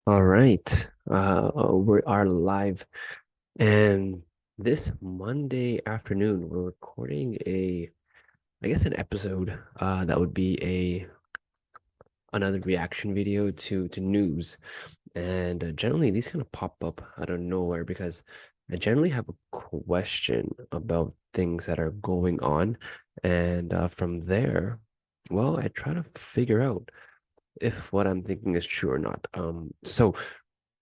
All right. We are live, and this Monday afternoon, we're recording I guess, an episode. That would be another reaction video to news, and generally these kind of pop up out of nowhere because I generally have a question about things that are going on, and from there, well, I try to figure out if what I'm thinking is true or not. So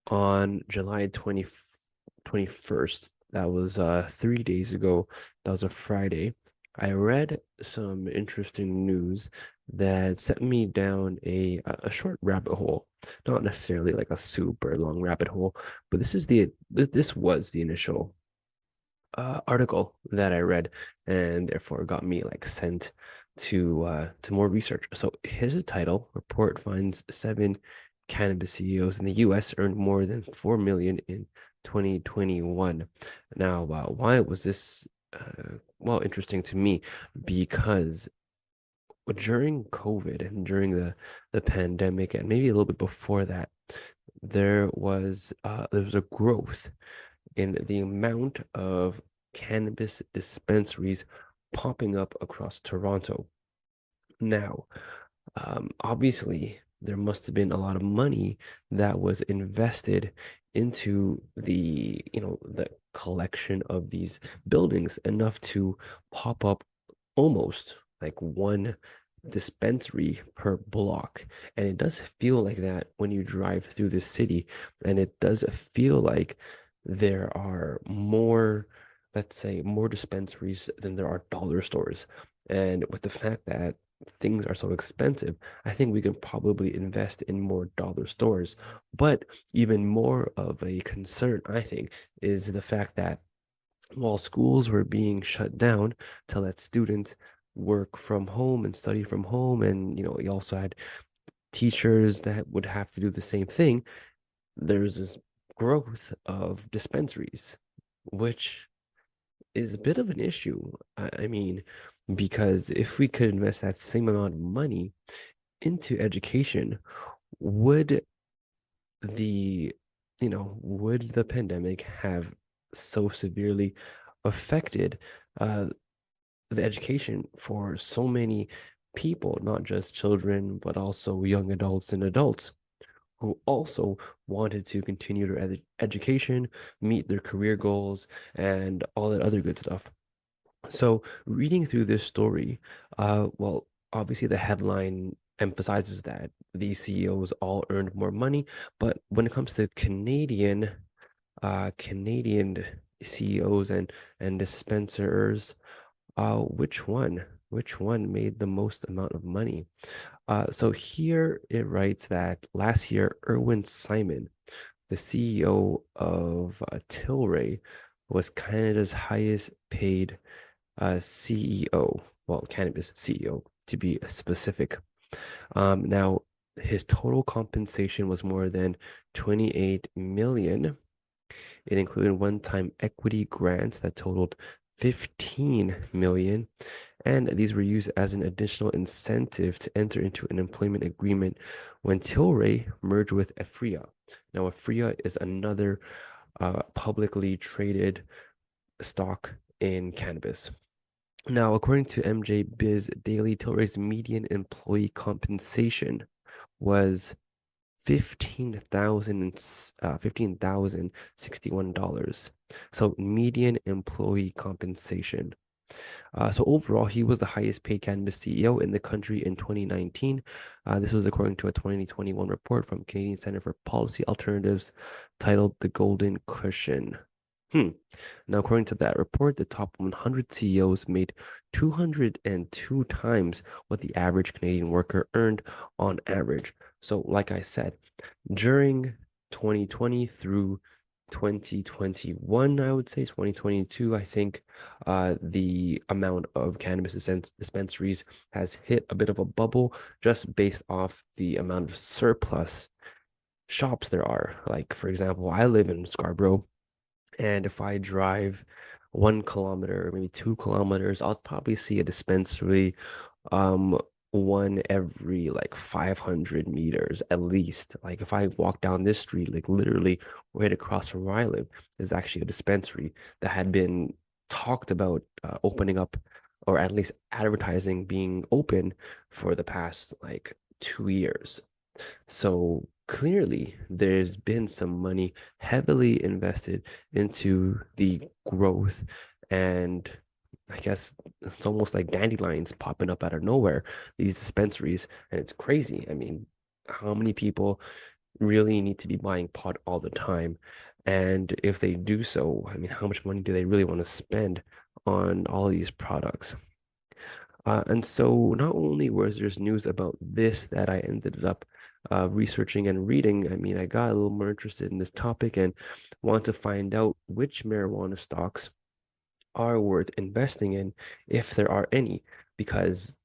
on July 21st. That was 3 days ago. That was a Friday. I read some interesting news that sent me down a short rabbit hole. Not necessarily like a super long rabbit hole, but this was the initial article that I read, and therefore got me like sent to more research. So here's the title: Report finds seven cannabis CEOs in the U.S. earned more than 4 million in 2021. Now, why was this well interesting to me? Because during COVID and during the pandemic, and maybe a little bit before that, there was a growth in the amount of cannabis dispensaries popping up across Toronto. Now, obviously, there must have been a lot of money that was invested into the collection of these buildings, enough to pop up almost like one dispensary per block. And it does feel like that when you drive through the city. And it does feel like there are more, let's say, more dispensaries than there are dollar stores. And with the fact that things are so expensive, I think we can probably invest in more dollar stores. But even more of a concern, I think, is the fact that while schools were being shut down to let students work from home and study from home, and you also had teachers that would have to do the same thing, there's this growth of dispensaries, which is a bit of an issue. I mean, because if we could invest that same amount of money into education, would the, would the pandemic have so severely affected uh, the education for so many people, not just children, but also young adults and adults who also wanted to continue their education, meet their career goals, and all that other good stuff. So, reading through this story, well, obviously the headline emphasizes that these CEOs all earned more money, but when it comes to Canadian CEOs and dispensers, which one made the most amount of money? So here it writes that last year, Irwin Simon, the CEO of Tilray, was Canada's highest paid CEO, well, cannabis CEO to be specific. Now, his total compensation was more than 28 million. It included one-time equity grants that totaled 15 million, and these were used as an additional incentive to enter into an employment agreement when Tilray merged with Aphria. Now, Aphria is another publicly traded stock in cannabis. Now, according to MJ Biz Daily, Tilray's median employee compensation was 15,061 dollars. So median employee compensation. So overall, he was the highest paid cannabis CEO in the country in 2019. This was according to a 2021 report from Canadian Center for Policy Alternatives titled "The Golden Cushion." Hmm. Now, according to that report, the top 100 CEOs made 202 times what the average Canadian worker earned on average. So, like I said, during 2020 through 2021, I would say 2022, I think the amount of cannabis dispensaries has hit a bit of a bubble just based off the amount of surplus shops there are. Like, for example, I live in Scarborough, and if I drive 1 kilometer, maybe 2 kilometers, I'll probably see a dispensary um one every like 500 meters at least. Like if I walk down this street, like literally right across from where I live, there's actually a dispensary that had been talked about opening up, or at least advertising being open for the past like 2 years. So clearly, there's been some money heavily invested into the growth, and I guess it's almost like dandelions popping up out of nowhere, these dispensaries, and it's crazy. I mean, how many people really need to be buying pot all the time? And if they do so, I mean, how much money do they really want to spend on all these products? And so not only was there's news about this that I ended up researching and reading, I mean, I got a little more interested in this topic and want to find out which marijuana stocks are worth investing in, if there are any, because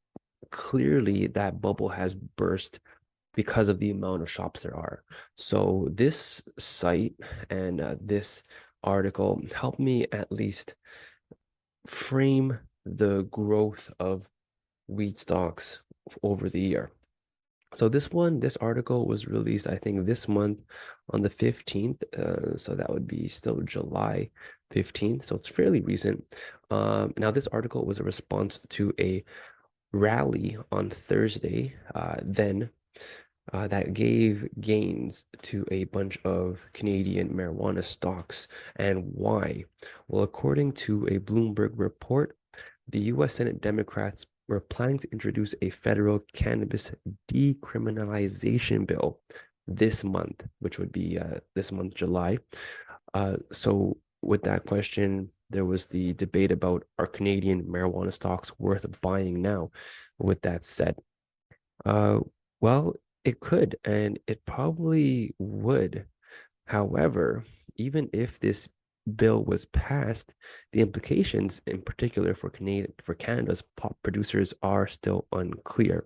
clearly that bubble has burst because of the amount of shops there are. So this site and this article helped me at least frame the growth of weed stocks over the year. So this article was released, I think, this month on the 15th. So that would be still July 15th. So it's fairly recent. Now, this article was a response to a rally on Thursday, that gave gains to a bunch of Canadian marijuana stocks. And why? Well, according to a Bloomberg report, the US Senate Democrats were planning to introduce a federal cannabis decriminalization bill this month, which would be this month, July. So, with that question, there was the debate about, are Canadian marijuana stocks worth buying now? With that said, uh, well, it could, and it probably would. However, even if this bill was passed, the implications, in particular for Canada's pop producers, are still unclear.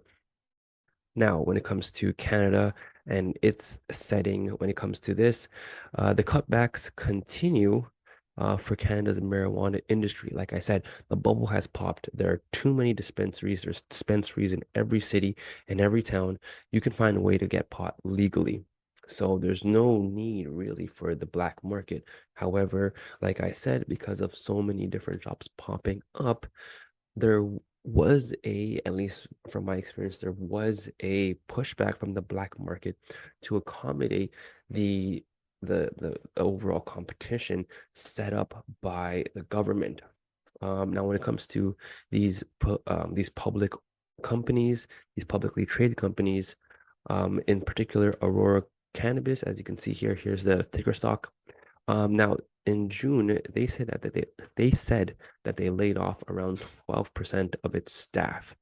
Now, when it comes to Canada and its setting, when it comes to this, the cutbacks continue for Canada's marijuana industry. Like I said, the bubble has popped. There are too many dispensaries. There's dispensaries in every city and every town. You can find a way to get pot legally. So there's no need really for the black market. However, like I said, because of so many different shops popping up, there was at least from my experience, there was a pushback from the black market to accommodate the overall competition set up by the government. Now, when it comes to these public companies, these publicly traded companies, in particular, Aurora Cannabis, as you can see here, here's the ticker stock. Now in June, they said that they laid off around 12% of its staff.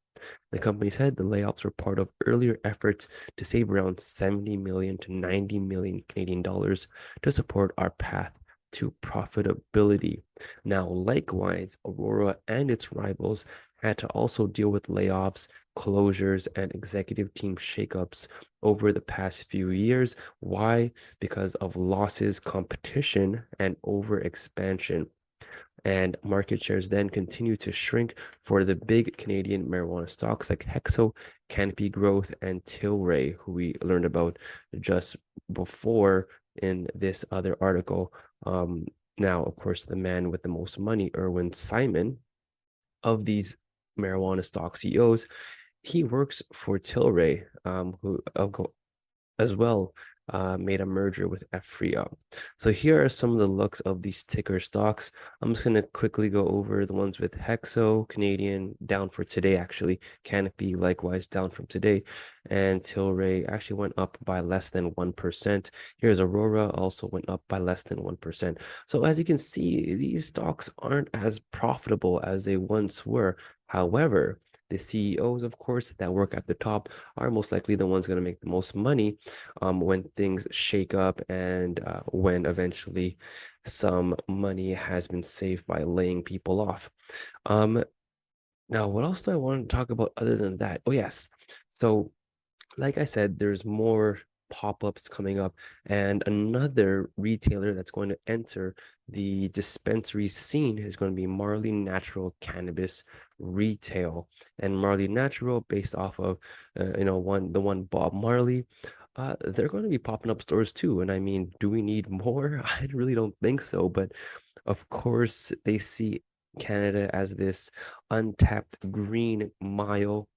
The company said the layoffs were part of earlier efforts to save around 70 million to 90 million Canadian dollars to support our path to profitability. Now, likewise, Aurora and its rivals had to also deal with layoffs, closures, and executive team shakeups over the past few years. Why? Because of losses, competition, and overexpansion. And market shares then continue to shrink for the big Canadian marijuana stocks like Hexo, Canopy Growth, and Tilray, who we learned about just before in this other article. Now, of course, the man with the most money, Irwin Simon, of these marijuana stock CEOs, he works for Tilray, who as well made a merger with Ephria. So here are some of the looks of these ticker stocks. I'm just going to quickly go over the ones with Hexo, Canadian, down for today, actually. Canopy, likewise, down from today. And Tilray actually went up by less than 1%. Here's Aurora, also went up by less than 1%. So as you can see, these stocks aren't as profitable as they once were. However, the CEOs, of course, that work at the top are most likely the ones going to make the most money when things shake up and when eventually some money has been saved by laying people off. Um, Now, what else do I want to talk about other than that? Oh, yes. So, like I said, there's more pop-ups coming up, and another retailer that's going to enter the dispensary scene is going to be Marley Natural Cannabis retail. And Marley Natural, based off of the one Bob Marley, they're going to be popping up stores too. And I mean, do we need more? I really don't think so. But of course, they see Canada as this untapped green mile,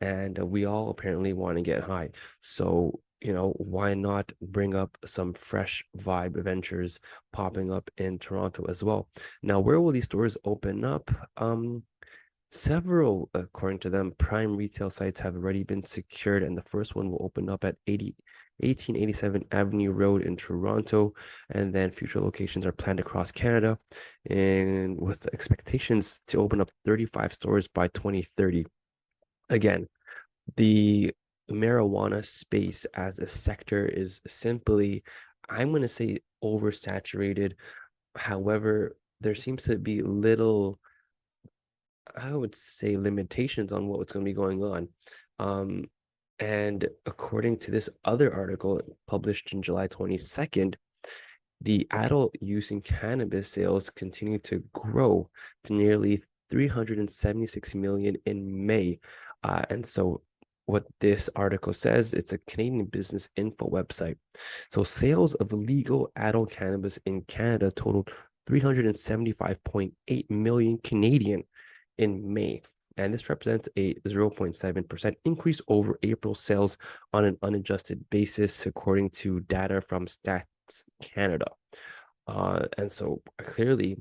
and we all apparently want to get high. So, why not bring up some fresh vibe ventures popping up in Toronto as well? Now, where will these stores open up? Several, according to them, prime retail sites have already been secured, and the first one will open up at 1887 Avenue Road in Toronto, and then future locations are planned across Canada, and with expectations to open up 35 stores by 2030. Again, the marijuana space as a sector is simply, I'm going to say, oversaturated. However, there seems to be little, I would say, limitations on what's going to be going on. Um, and according to this other article published in July 22nd, the adult use in cannabis sales continue to grow to nearly 376 million in May. And so what this article says, it's a Canadian business info website. So sales of legal adult cannabis in Canada totaled 375.8 million Canadian in May. And this represents a 0.7% increase over April sales on an unadjusted basis, according to data from Stats Canada. And so clearly,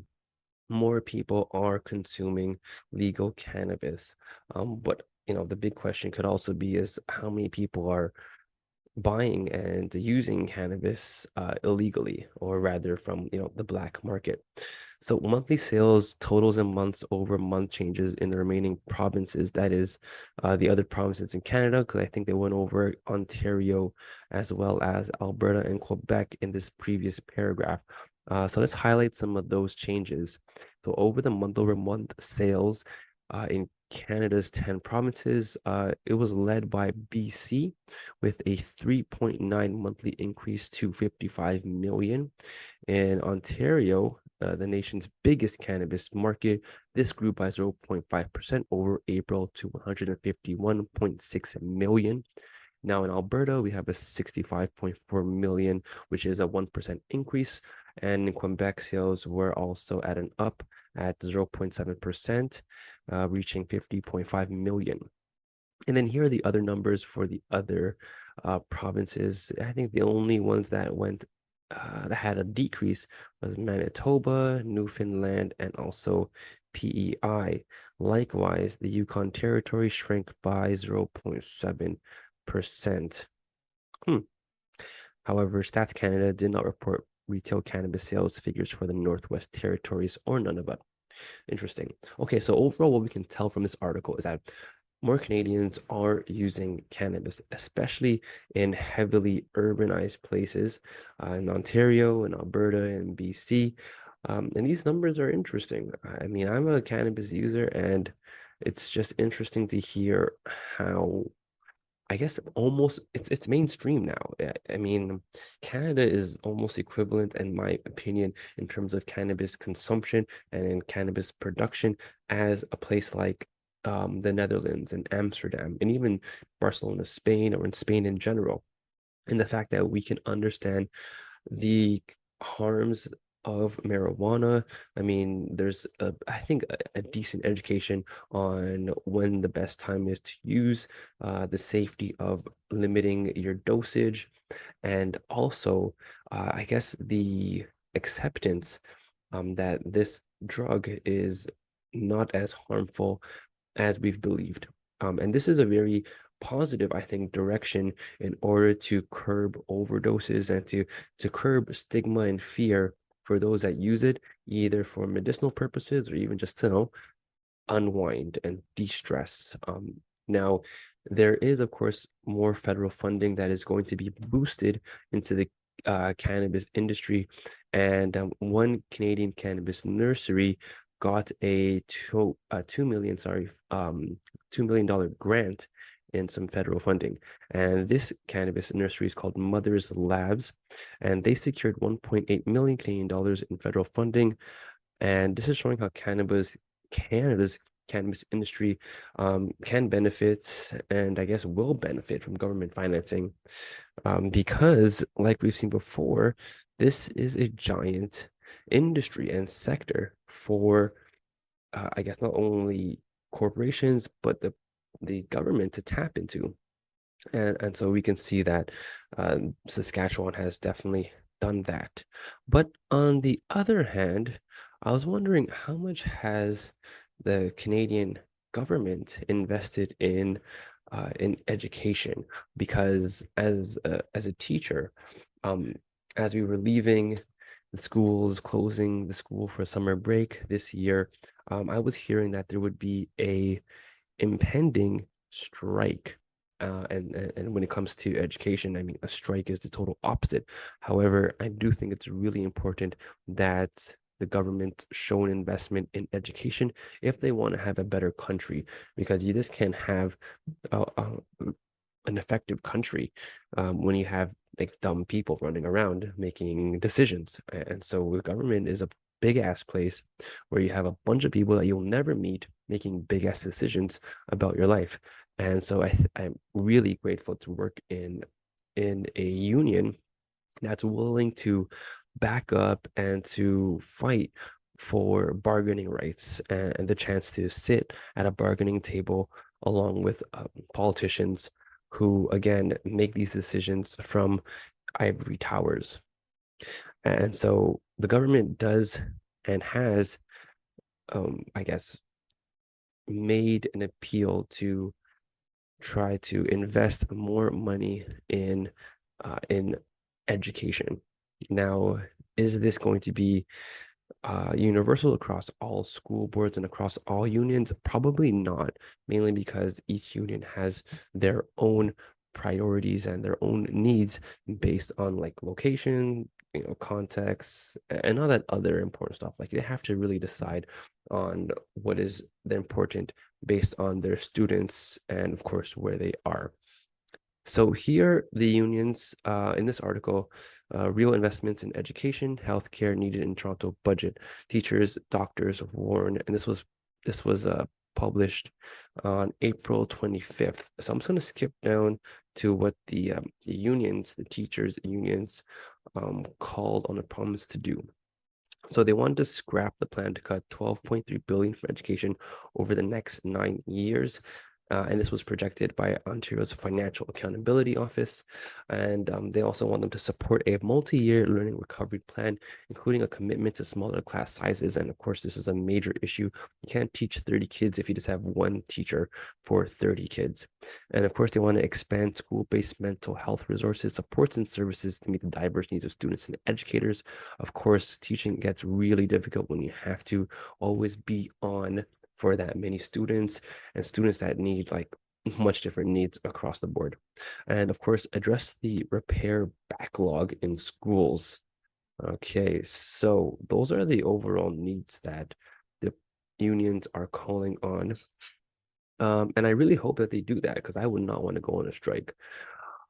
more people are consuming legal cannabis. But the big question could also be is how many people are buying and using cannabis illegally, or rather from the black market. So monthly sales totals and months over month changes in the remaining provinces, that is the other provinces in Canada, because I think they went over Ontario as well as Alberta and Quebec in this previous paragraph. So let's highlight some of those changes. So over the month over month sales in Canada's 10 provinces, it was led by BC with a 3.9 monthly increase to 55 million. In Ontario, the nation's biggest cannabis market, this grew by 0.5% over April to 151.6 million. Now in Alberta, we have a 65.4 million, which is a 1% increase. And in Quebec, sales were also at an up at 0.7%, reaching 50.5 million. And then here are the other numbers for the other provinces. I think the only ones that that had a decrease was Manitoba, Newfoundland, and also PEI. Likewise, the Yukon Territory shrank by 0.7%. However, Stats Canada did not report retail cannabis sales figures for the Northwest Territories or Nunavut. Interesting. Okay, so overall, what we can tell from this article is that more Canadians are using cannabis, especially in heavily urbanized places in Ontario and Alberta and BC. And these numbers are interesting. I mean, I'm a cannabis user, and it's just interesting to hear how, I guess, almost it's mainstream now. I mean, Canada is almost equivalent, in my opinion, in terms of cannabis consumption and in cannabis production as a place like the Netherlands and Amsterdam and even Barcelona, Spain, or in Spain in general. And the fact that we can understand the harms of marijuana. I mean, there's I think a decent education on when the best time is to use, the safety of limiting your dosage, and also, I guess, the acceptance that this drug is not as harmful as we've believed. And this is a very positive, I think, direction in order to curb overdoses and to curb stigma and fear for those that use it, either for medicinal purposes or even just to unwind and de-stress. Now, there is, of course, more federal funding that is going to be boosted into the cannabis industry, and one Canadian cannabis nursery got a $2 million grant in some federal funding. And this cannabis nursery is called Mother's Labs, and they secured 1.8 million Canadian dollars in federal funding. And this is showing how Canada's cannabis industry can benefit, and I guess will benefit from government financing, because, like we've seen before, this is a giant industry and sector for, I guess, not only corporations, but the government to tap into. And so we can see that Saskatchewan has definitely done that. But on the other hand, I was wondering how much has the Canadian government invested in education? Because as a teacher, um, as we were leaving the schools, closing the school for summer break this year, I was hearing that there would be a impending strike. And when it comes to education, I mean, a strike is the total opposite. However, I do think it's really important that the government show an investment in education if they want to have a better country, because you just can't have an effective country when you have like dumb people running around making decisions. And so the government is a big ass place where you have a bunch of people that you'll never meet making big ass decisions about your life. And so I'm really grateful to work in a union that's willing to back up and to fight for bargaining rights and the chance to sit at a bargaining table along with politicians who, again, make these decisions from ivory towers. And so the government does and has, I guess, made an appeal to try to invest more money in education. Now, is this going to be universal across all school boards and across all unions? Probably not, mainly because each union has their own priorities and their own needs based on like location, context, and all that other important stuff. Like they have to really decide on what is the important based on their students and, of course, where they are. So here, the unions in this article, real investments in education, healthcare needed in Toronto budget. Teachers, doctors warn, and this was published on April 25th. So I'm just going to skip down to what the unions, the teachers unions, called on a promise to do. So they wanted to scrap the plan to cut 12.3 billion from education over the next 9 years. And this was projected by Ontario's Financial Accountability Office. And they also want them to support a multi-year learning recovery plan, including a commitment to smaller class sizes. And of course, this is a major issue. You can't teach 30 kids if you just have one teacher for 30 kids. And of course, they want to expand school-based mental health resources, supports, and services to meet the diverse needs of students and educators. Of course, teaching gets really difficult when you have to always be on for that many students and students that need like much different needs across the board. And of course, address the repair backlog in schools. Okay, so those are the overall needs that the unions are calling on. And I really hope that they do that because I would not want to go on a strike.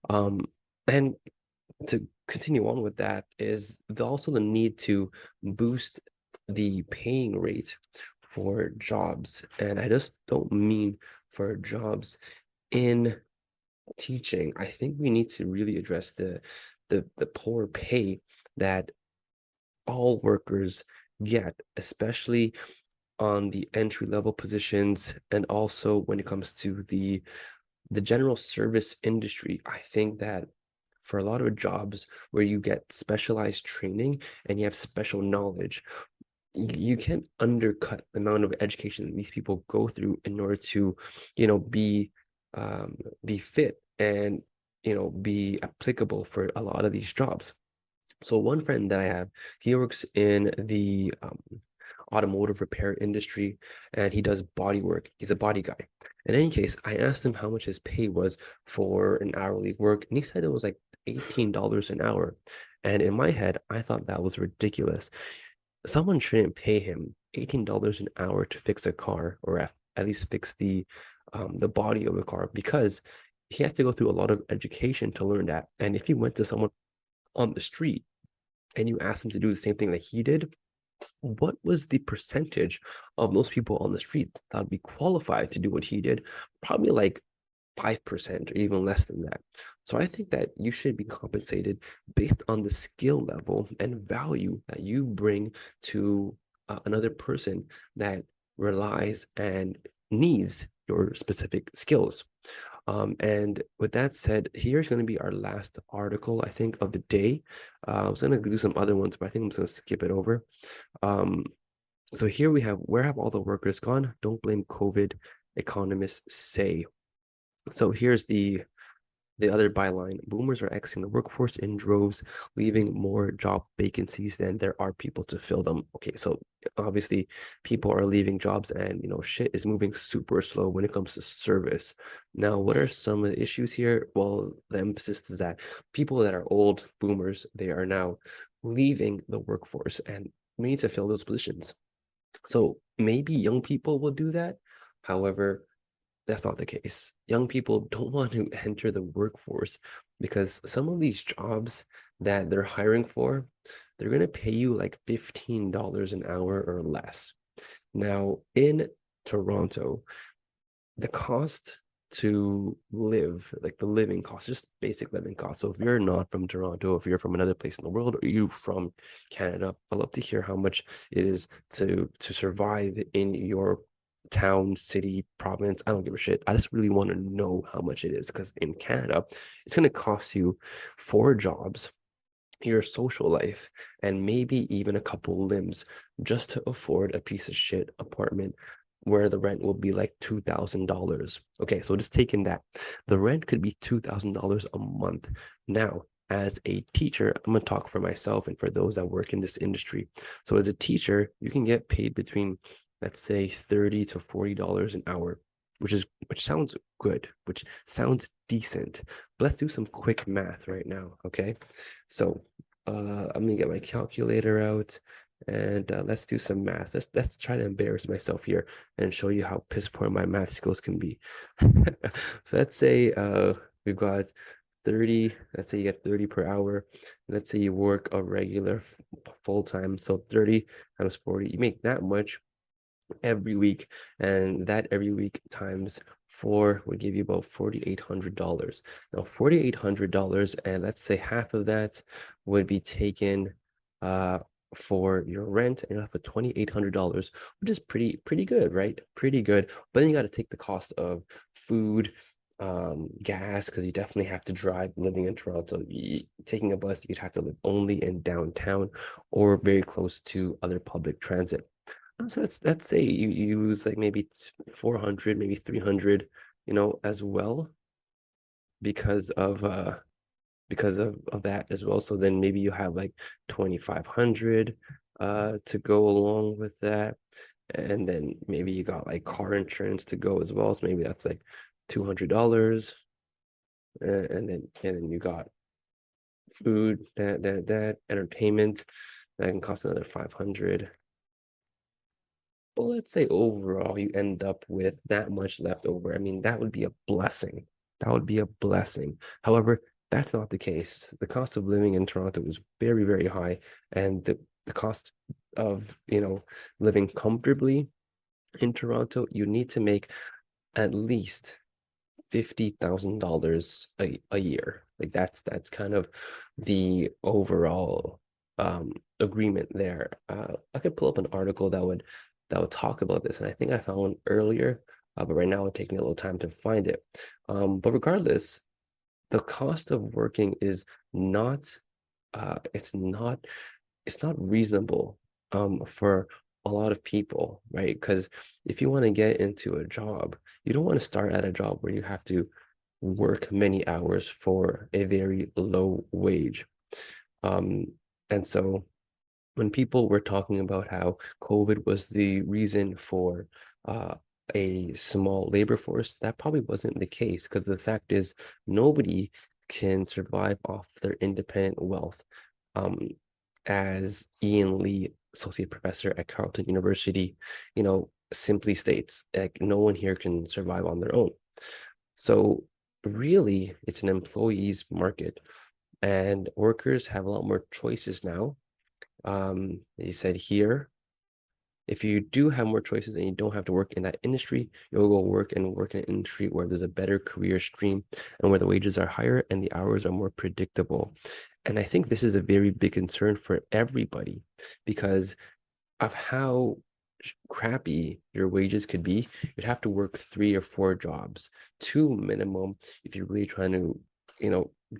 Um, and to continue on with that is also the need to boost the paying rate for jobs. And I just don't mean for jobs in teaching. I think we need to really address the poor pay that all workers get, especially on the entry level positions and also when it comes to the general service industry. I think that for a lot of jobs where you get specialized training and you have special knowledge, you can't undercut the amount of education that these people go through in order to, be fit and be applicable for a lot of these jobs. So one friend that I have, he works in the automotive repair industry and he does body work. He's a body guy. In any case, I asked him how much his pay was for an hourly work, and he said it was like $18 an hour. And in my head, I thought that was ridiculous. Someone shouldn't pay him $18 an hour to fix a car, or at least fix the body of a car, because he has to go through a lot of education to learn that. And if you went to someone on the street and you asked him to do the same thing that he did, what was the percentage of those people on the street that would be qualified to do what he did? Probably like 5% or even less than that. So I think that you should be compensated based on the skill level and value that you bring to another person that relies and needs your specific skills. And with that said, here's going to be our last article, I think, of the day. I was going to do some other ones, but I think I'm just going to skip it over. Um, so here we have, where have all the workers gone? Don't blame COVID, economists say. So here's the other byline. Boomers are exiting the workforce in droves, leaving more job vacancies than there are people to fill them. Okay, so obviously people are leaving jobs and shit is moving super slow when it comes to service. Now, what are some of the issues here? Well, the emphasis is that people that are old boomers, they are now leaving the workforce and we need to fill those positions. So maybe young people will do that. However, that's not the case. Young people don't want to enter the workforce because some of these jobs that they're hiring for, they're going to pay you like $15 an hour or less. Now, in Toronto, the cost to live, like the living cost, just basic living cost. So if you're not from Toronto, if you're from another place in the world, or you from Canada, I'd love to hear how much it is to survive in your town, city, province. I don't give a shit. I just really want to know how much it is because in Canada, it's going to cost you 4 jobs, your social life, and maybe even a couple limbs just to afford a piece of shit apartment where the rent will be like $2,000. Okay, so just taking that, the rent could be $2,000 a month. Now, as a teacher, I'm gonna talk for myself and for those that work in this industry. So as a teacher, you can get paid between, let's say, $30 to $40 an hour, which sounds good, which sounds decent. But let's do some quick math right now, okay? So I'm gonna get my calculator out and let's do some math. Let's try to embarrass myself here and show you how piss poor my math skills can be. So let's say we've got 30, let's say you get 30 per hour. Let's say you work a regular full time. So 30 times 40, you make that much every week, and that every week times 4 would give you about $4,800. Now, $4,800, and let's say half of that would be taken uh for your rent, and you have a $2,800, which is pretty good, right? Pretty good. But then you got to take the cost of food, gas, because you definitely have to drive living in Toronto. Taking a bus, you'd have to live only in downtown or very close to other public transit. So let's say you use like maybe 400, maybe 300, as well because of that as well. So then maybe you have like 2,500 to go along with that. And then maybe you got like car insurance to go as well. So maybe that's like $200. And then you got food, that entertainment that can cost another 500. Well, let's say overall you end up with that much left over. I mean, that would be a blessing. That would be a blessing. However, that's not the case. The cost of living in Toronto is very, very high, and the cost of, living comfortably in Toronto, you need to make at least $50,000 a year. Like that's kind of the overall agreement there. I could pull up an article that would talk about this, and I think I found one earlier, but right now it's taking a little time to find it. But regardless, the cost of working is not it's not reasonable for a lot of people, right? Because if you want to get into a job, you don't want to start at a job where you have to work many hours for a very low wage. Um, and so when people were talking about how COVID was the reason for uh, a small labor force, that probably wasn't the case because the fact is nobody can survive off their independent wealth. Um, as Ian Lee, associate professor at Carleton University, simply states, like no one here can survive on their own. So really, it's an employee's market, and workers have a lot more choices now He said here, if you do have more choices and you don't have to work in that industry, you'll go work in an industry where there's a better career stream and where the wages are higher and the hours are more predictable. And I think this is a very big concern for everybody because of how crappy your wages could be. You'd have to work 3 or 4 jobs, two minimum, if you're really trying to,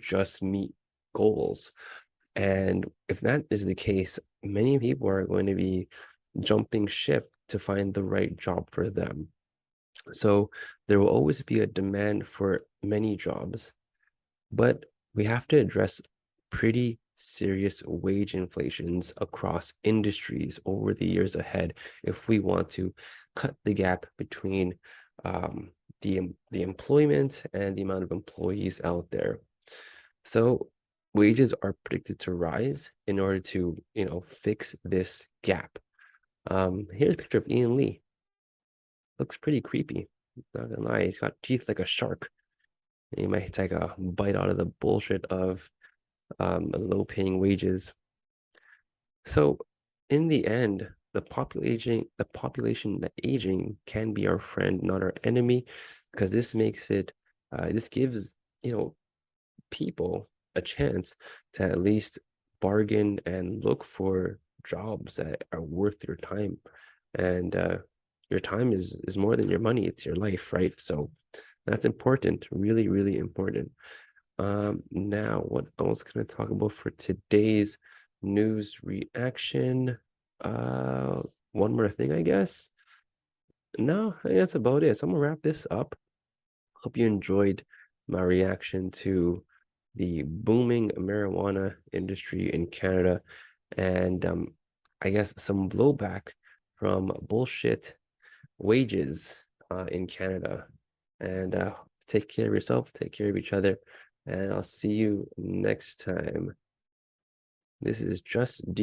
just meet goals. And if that is the case, many people are going to be jumping ship to find the right job for them. So there will always be a demand for many jobs, but we have to address pretty serious wage inflations across industries over the years ahead if we want to cut the gap between the employment and the amount of employees out there. So wages are predicted to rise in order to, fix this gap. Here's a picture of Ian Lee. Looks pretty creepy. Not gonna lie, he's got teeth like a shark. He might take a bite out of the bullshit of low-paying wages. So in the end, the population aging can be our friend, not our enemy, because this gives, people a chance to at least bargain and look for jobs that are worth your time. And your time is more than your money, it's your life, right? So that's important, really, really important. Now, what else can I talk about for today's news reaction? Uh, one more thing, I guess. No, I think that's about it. So I'm gonna wrap this up. Hope you enjoyed my reaction to the booming marijuana industry in Canada and I guess some blowback from bullshit wages in Canada. And take care of yourself, take care of each other, and I'll see you next time. This is Just D.